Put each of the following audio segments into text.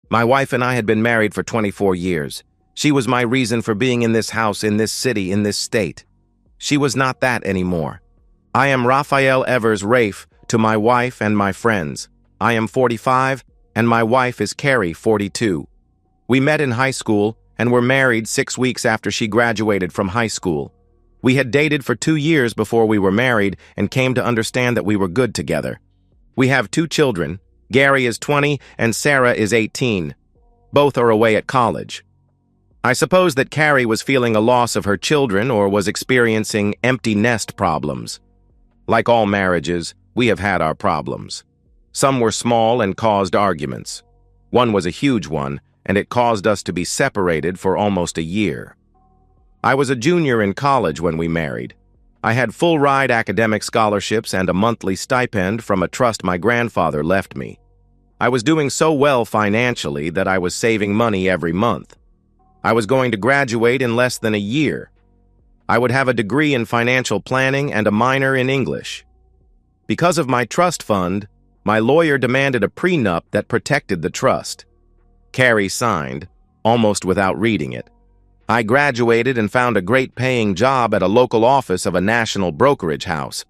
My wife and I had been married for 24 years. She was my reason for being in this house, in this city, in this state. She was not that anymore. I am Raphael Evers Rafe to my wife and my friends. I am 45, and my wife is Carrie, 42. We met in high school and were married 6 weeks after she graduated from high school. We had dated for 2 years before we were married and came to understand that we were good together. We have 2 children. Gary is 20 and Sarah is 18. Both are away at college. I suppose that Carrie was feeling a loss of her children or was experiencing empty nest problems. Like all marriages, we have had our problems. Some were small and caused arguments. One was a huge one, and it caused us to be separated for almost a year. I was a junior in college when we married. I had full-ride academic scholarships and a monthly stipend from a trust my grandfather left me. I was doing so well financially that I was saving money every month. I was going to graduate in less than a year. I would have a degree in financial planning and a minor in English. Because of my trust fund, my lawyer demanded a prenup that protected the trust. Carrie signed, almost without reading it. I graduated and found a great-paying job at a local office of a national brokerage house.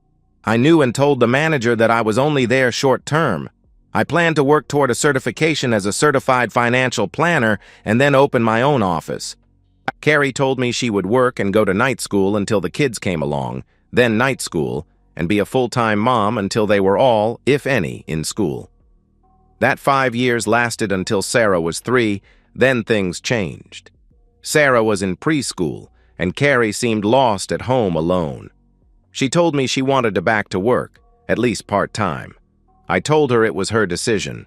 I knew and told the manager that I was only there short-term. I planned to work toward a certification as a certified financial planner and then open my own office. Carrie told me she would work and go to night school until the kids came along, then night school, and be a full-time mom until they were all, if any, in school. That 5 years lasted until Sarah was 3, then things changed. Sarah was in preschool, and Carrie seemed lost at home alone. She told me she wanted to back to work, at least part-time. I told her it was her decision.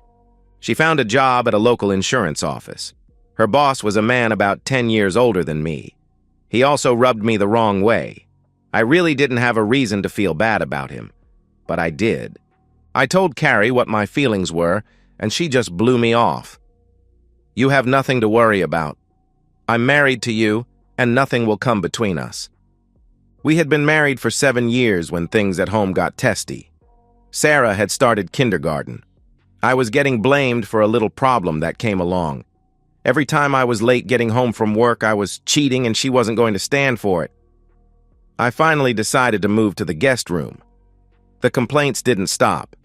She found a job at a local insurance office. Her boss was a man about 10 years older than me. He also rubbed me the wrong way. I really didn't have a reason to feel bad about him, but I did. I told Carrie what my feelings were, and she just blew me off. "You have nothing to worry about. I'm married to you, and nothing will come between us." We had been married for 7 years when things at home got testy. Sarah had started kindergarten. I was getting blamed for a little problem that came along. Every time I was late getting home from work, I was cheating and she wasn't going to stand for it. I finally decided to move to the guest room. The complaints didn't stop.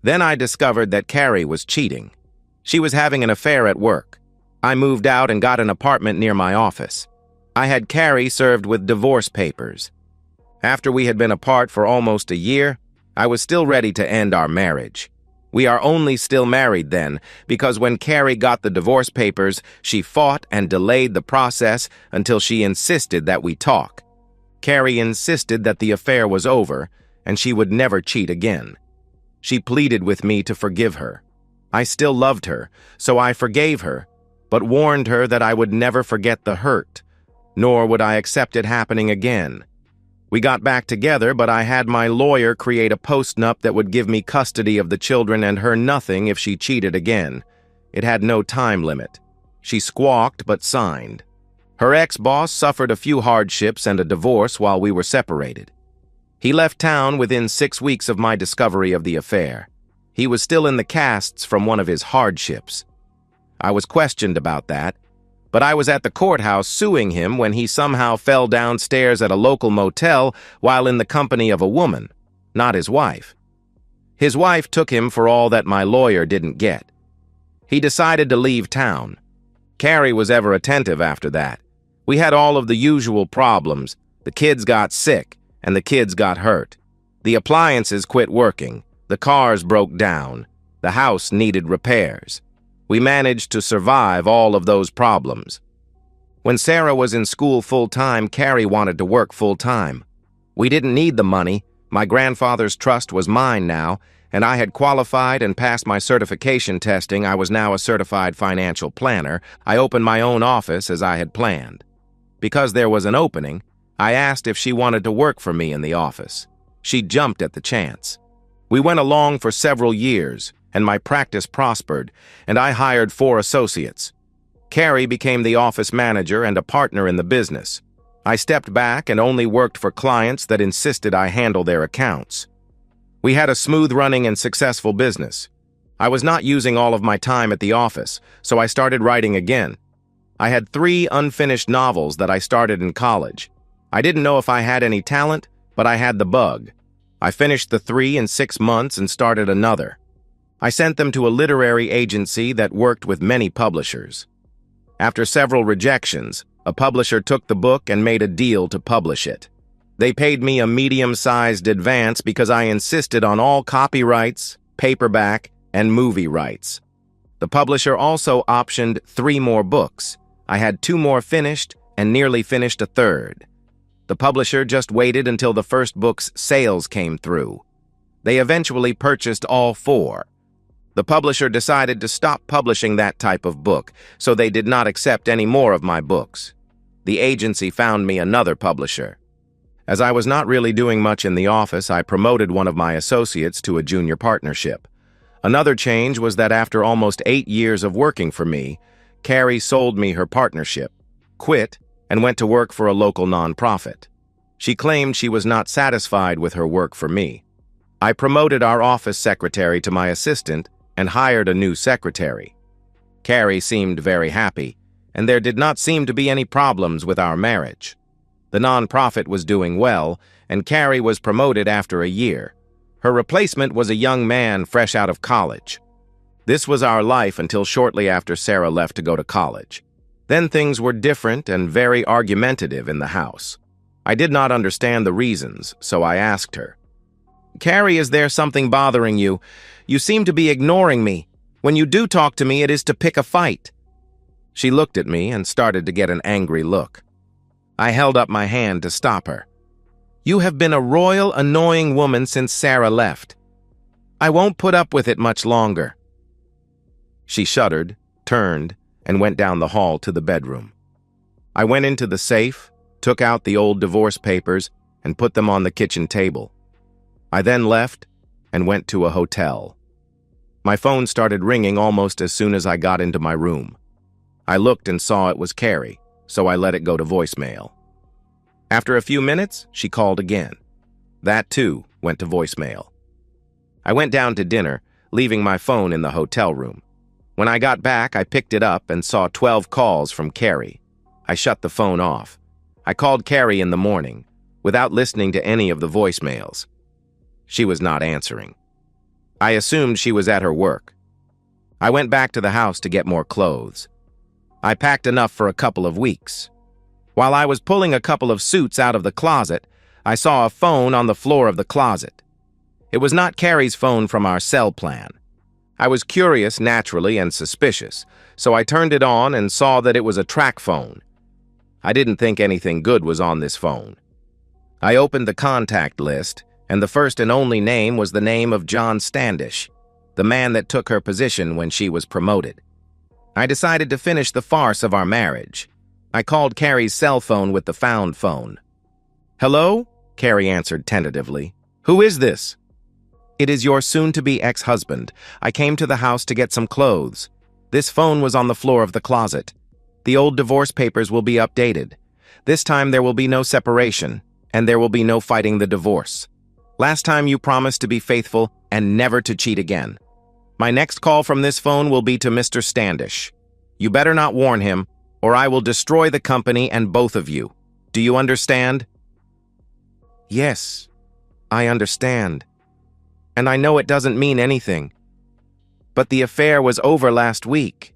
Then I discovered that Carrie was cheating. She was having an affair at work. I moved out and got an apartment near my office. I had Carrie served with divorce papers. After we had been apart for almost a year, I was still ready to end our marriage. We are only still married then, because when Carrie got the divorce papers, she fought and delayed the process until she insisted that we talk. Carrie insisted that the affair was over, and she would never cheat again. She pleaded with me to forgive her. I still loved her, so I forgave her, but warned her that I would never forget the hurt, nor would I accept it happening again. We got back together, but I had my lawyer create a postnup that would give me custody of the children and her nothing if she cheated again. It had no time limit. She squawked but signed. Her ex-boss suffered a few hardships and a divorce while we were separated. He left town within 6 weeks of my discovery of the affair. He was still in the casts from one of his hardships. I was questioned about that, but I was at the courthouse suing him when he somehow fell downstairs at a local motel while in the company of a woman, not his wife. His wife took him for all that my lawyer didn't get. He decided to leave town. Carrie was ever attentive after that. We had all of the usual problems. The kids got sick, and the kids got hurt. The appliances quit working. The cars broke down. The house needed repairs. We managed to survive all of those problems. When Sarah was in school full-time, Carrie wanted to work full-time. We didn't need the money. My grandfather's trust was mine now, and I had qualified and passed my certification testing. I was now a certified financial planner. I opened my own office as I had planned. Because there was an opening, I asked if she wanted to work for me in the office. She jumped at the chance. We went along for several years, and my practice prospered, and I hired 4 associates. Carrie became the office manager and a partner in the business. I stepped back and only worked for clients that insisted I handle their accounts. We had a smooth-running and successful business. I was not using all of my time at the office, so I started writing again. I had 3 unfinished novels that I started in college. I didn't know if I had any talent, but I had the bug. I finished the 3 in 6 months and started another. I sent them to a literary agency that worked with many publishers. After several rejections, a publisher took the book and made a deal to publish it. They paid me a medium-sized advance because I insisted on all copyrights, paperback, and movie rights. The publisher also optioned 3 more books. I had 2 more finished and nearly finished a third. The publisher just waited until the first book's sales came through. They eventually purchased all 4. The publisher decided to stop publishing that type of book, so they did not accept any more of my books. The agency found me another publisher. As I was not really doing much in the office, I promoted one of my associates to a junior partnership. Another change was that after almost 8 years of working for me, Carrie sold me her partnership, quit, and went to work for a local nonprofit. She claimed she was not satisfied with her work for me. I promoted our office secretary to my assistant and hired a new secretary. Carrie seemed very happy, and there did not seem to be any problems with our marriage. The nonprofit was doing well, and Carrie was promoted after a year. Her replacement was a young man fresh out of college. This was our life until shortly after Sarah left to go to college. Then things were different and very argumentative in the house. I did not understand the reasons, so I asked her, "Carrie, is there something bothering you? You seem to be ignoring me. When you do talk to me, it is to pick a fight." She looked at me and started to get an angry look. I held up my hand to stop her. "You have been a royal, annoying woman since Sarah left. I won't put up with it much longer." She shuddered, turned, and went down the hall to the bedroom. I went into the safe, took out the old divorce papers, and put them on the kitchen table. I then left and went to a hotel. My phone started ringing almost as soon as I got into my room. I looked and saw it was Carrie, so I let it go to voicemail. After a few minutes, she called again. That, too, went to voicemail. I went down to dinner, leaving my phone in the hotel room. When I got back, I picked it up and saw 12 calls from Carrie. I shut the phone off. I called Carrie in the morning, without listening to any of the voicemails. She was not answering. I assumed she was at her work. I went back to the house to get more clothes. I packed enough for a couple of weeks. While I was pulling a couple of suits out of the closet, I saw a phone on the floor of the closet. It was not Carrie's phone from our cell plan. I was curious, naturally, and suspicious, so I turned it on and saw that it was a track phone. I didn't think anything good was on this phone. I opened the contact list, and the first and only name was the name of John Standish, the man that took her position when she was promoted. I decided to finish the farce of our marriage. I called Carrie's cell phone with the found phone. "Hello?" Carrie answered tentatively. "Who is this?" "It is your soon-to-be ex-husband. I came to the house to get some clothes. This phone was on the floor of the closet. The old divorce papers will be updated. This time there will be no separation, and there will be no fighting the divorce. Last time you promised to be faithful and never to cheat again. My next call from this phone will be to Mr. Standish. You better not warn him, or I will destroy the company and both of you. Do you understand?" "Yes, I understand. And I know it doesn't mean anything. But the affair was over last week,"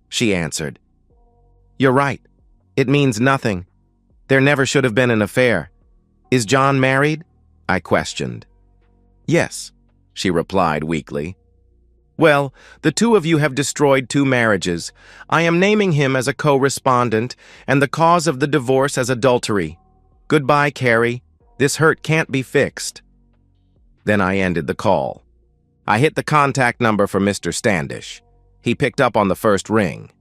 she answered. "You're right. It means nothing. There never should have been an affair. Is John married?" I questioned. "Yes," she replied weakly. "Well, the two of you have destroyed 2 marriages. I am naming him as a co-respondent and the cause of the divorce as adultery. Goodbye, Carrie. This hurt can't be fixed." Then I ended the call. I hit the contact number for Mr. Standish. He picked up on the first ring.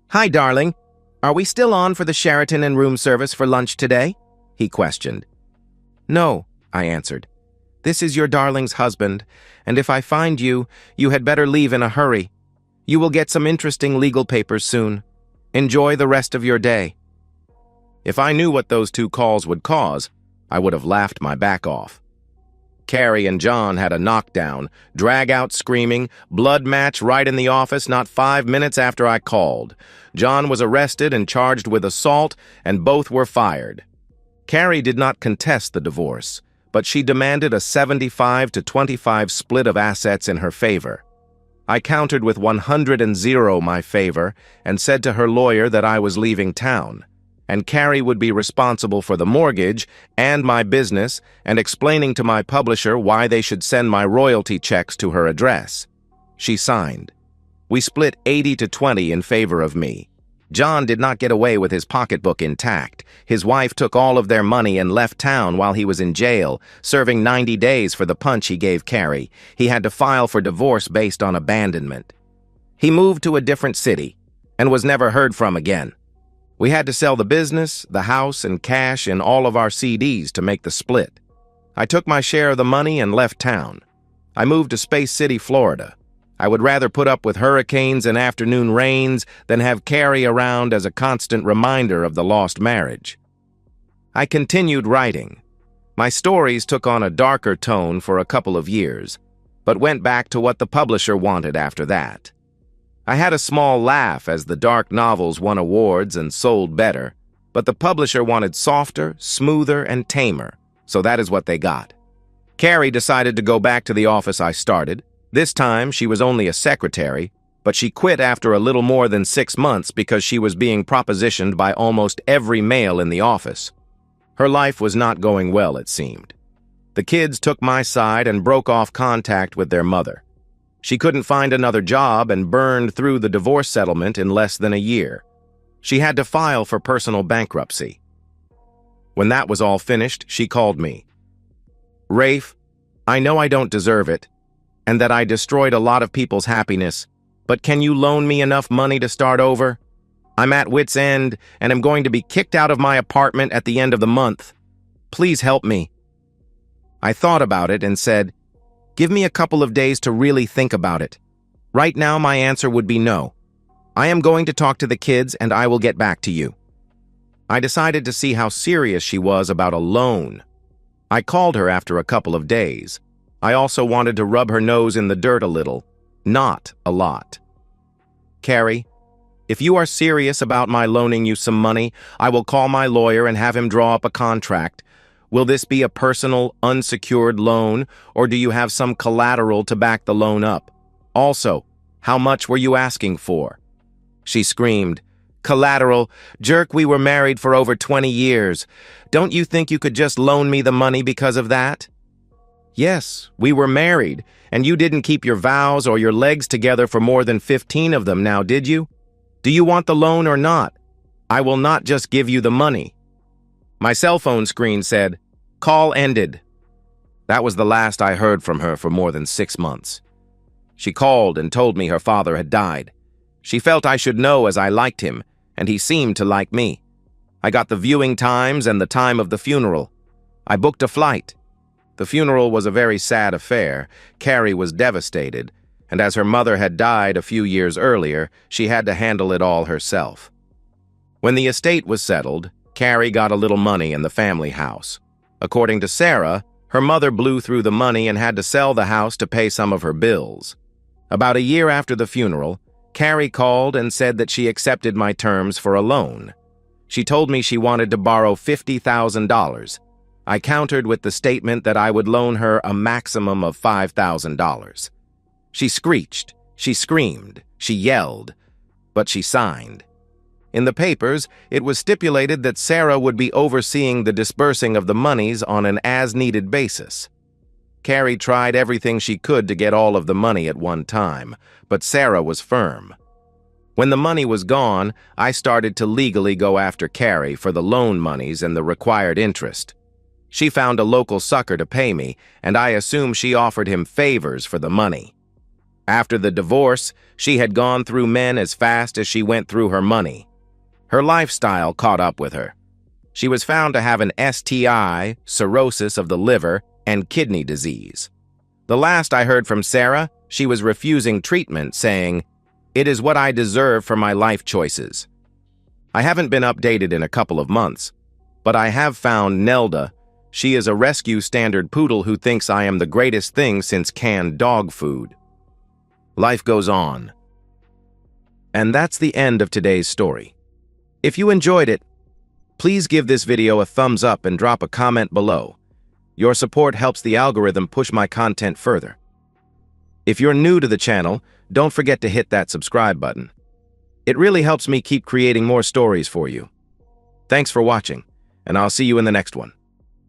"Hi, darling. Are we still on for the Sheraton and room service for lunch today?" he questioned. "No," I answered. "This is your darling's husband, and if I find you, you had better leave in a hurry. You will get some interesting legal papers soon. Enjoy the rest of your day." If I knew what those 2 calls would cause, I would have laughed my back off. Carrie and John had a knockdown, drag-out screaming, blood match right in the office not 5 minutes after I called. John was arrested and charged with assault, and both were fired. Carrie did not contest the divorce, but she demanded a 75-25 split of assets in her favor. I countered with 100 my favor and said to her lawyer that I was leaving town, and Carrie would be responsible for the mortgage and my business, and explaining to my publisher why they should send my royalty checks to her address. She signed. We split 80-20 in favor of me. John did not get away with his pocketbook intact. His wife took all of their money and left town while he was in jail, serving 90 days for the punch he gave Carrie. He had to file for divorce based on abandonment. He moved to a different city and was never heard from again. We had to sell the business, the house, and cash in all of our CDs to make the split. I took my share of the money and left town. I moved to Space City, Florida. I would rather put up with hurricanes and afternoon rains than have Carrie around as a constant reminder of the lost marriage. I continued writing. My stories took on a darker tone for a couple of years, but went back to what the publisher wanted after that. I had a small laugh as the dark novels won awards and sold better, but the publisher wanted softer, smoother, and tamer, so that is what they got. Carrie decided to go back to the office I started. This time, she was only a secretary, but she quit after a little more than 6 months because she was being propositioned by almost every male in the office. Her life was not going well, it seemed. The kids took my side and broke off contact with their mother. She couldn't find another job and burned through the divorce settlement in less than a year. She had to file for personal bankruptcy. When that was all finished, she called me. "Rafe, I know I don't deserve it, and that I destroyed a lot of people's happiness, but can you loan me enough money to start over? I'm at wit's end, and am going to be kicked out of my apartment at the end of the month. Please help me." I thought about it and said, "Give me a couple of days to really think about it. Right now, my answer would be no. I am going to talk to the kids, and I will get back to you." I decided to see how serious she was about a loan. I called her after a couple of days. I also wanted to rub her nose in the dirt a little, not a lot. "Carrie, if you are serious about my loaning you some money, I will call my lawyer and have him draw up a contract. Will this be a personal, unsecured loan, or do you have some collateral to back the loan up? Also, how much were you asking for?" She screamed, "Collateral? Jerk, we were married for over 20 years. Don't you think you could just loan me the money because of that?" "Yes, we were married, and you didn't keep your vows or your legs together for more than 15 of them now, did you? Do you want the loan or not? I will not just give you the money." My cell phone screen said, "Call ended." That was the last I heard from her for more than 6 months. She called and told me her father had died. She felt I should know as I liked him, and he seemed to like me. I got the viewing times and the time of the funeral. I booked a flight. The funeral was a very sad affair. Carrie was devastated, and as her mother had died a few years earlier, she had to handle it all herself. When the estate was settled, Carrie got a little money in the family house. According to Sarah, her mother blew through the money and had to sell the house to pay some of her bills. About a year after the funeral, Carrie called and said that she accepted my terms for a loan. She told me she wanted to borrow $50,000. I countered with the statement that I would loan her a maximum of $5,000. She screeched, she screamed, she yelled, but she signed. In the papers, it was stipulated that Sarah would be overseeing the disbursing of the monies on an as-needed basis. Carrie tried everything she could to get all of the money at one time, but Sarah was firm. When the money was gone, I started to legally go after Carrie for the loan monies and the required interest. She found a local sucker to pay me, and I assume she offered him favors for the money. After the divorce, she had gone through men as fast as she went through her money. Her lifestyle caught up with her. She was found to have an STI, cirrhosis of the liver, and kidney disease. The last I heard from Sarah, she was refusing treatment, saying, "It is what I deserve for my life choices." I haven't been updated in a couple of months, but I have found Nelda. She is a rescue standard poodle who thinks I am the greatest thing since canned dog food. Life goes on. And that's the end of today's story. If you enjoyed it, please give this video a thumbs up and drop a comment below. Your support helps the algorithm push my content further. If you're new to the channel, don't forget to hit that subscribe button. It really helps me keep creating more stories for you. Thanks for watching, and I'll see you in the next one.